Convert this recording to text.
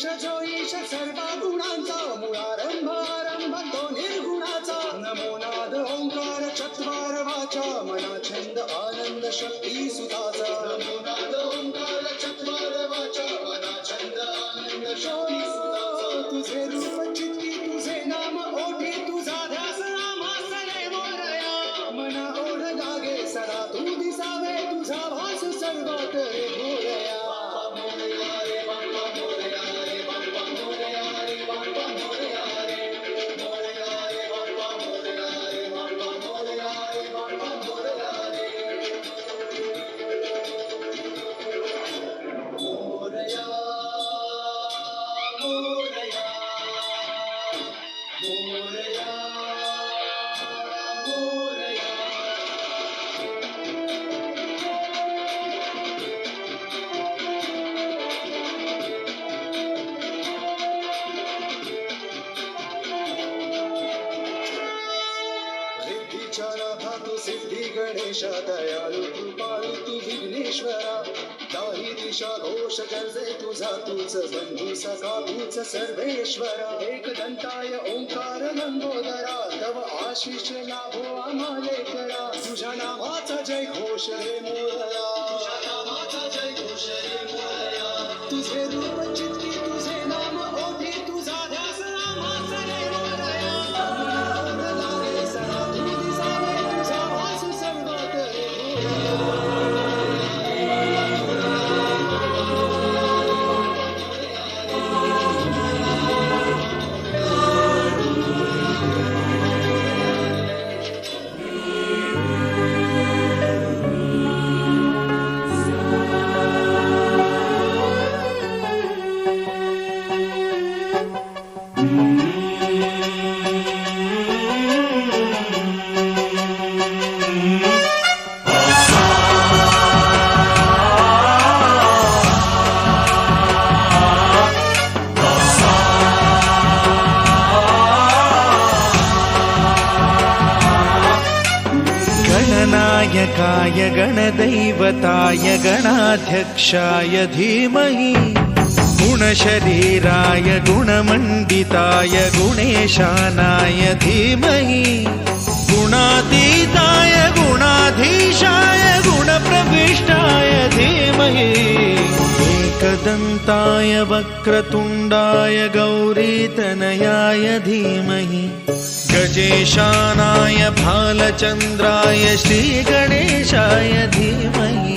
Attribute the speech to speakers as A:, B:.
A: ईश जो ईश सर्व गुणांचा मूळारंभ आरंभ तो निर्गुणाचा नमो नाद ओंकार चत्वार वाचा मना छंद आनंद शक्ती सुताचा नमो नाद ओंकार चत्वार वाचा मना छंद आनंद शक्ती सुताचा तुझे रूप चित्ती तुझे नाम ओठी तुझा ध्यास नामास रे मोरया मना ओढ लागे सदा तू दिसावे तुझा भास सर्वात रे भोरया सिद्धि गणेश दयालु कृपाळु तू विघ्नेश्वरा दाही दिशा घोष गर्जे तुझा तूच बंधू सखा तूच सर्वेश्वरा एक दंताय ओंकार लंबोदरा तव आशीष लाभो आम्हाले करा तुझ्या नामाचा जय घोष रे मोरया तुझ्या नामाचा जय घोष रे मोरया तुझे रूप चित्ती तुझे नाम ओठी तुझा ध्यास नामाचा रे मोरया
B: गणनायकाय गणदैवताय गणाध्यक्षाय धीमहि गुणशरीराय गुणमण्डिताय गुणेशानाय धीमहि गुणातीताय गुणाधीशाय गुणप्रविष्टाय धीमहि एकदन्ताय वक्रतुण्डाय गौरीतनयाय धीमहि गजेशानाय भालचन्द्राय श्रीगणेशाय धीमहि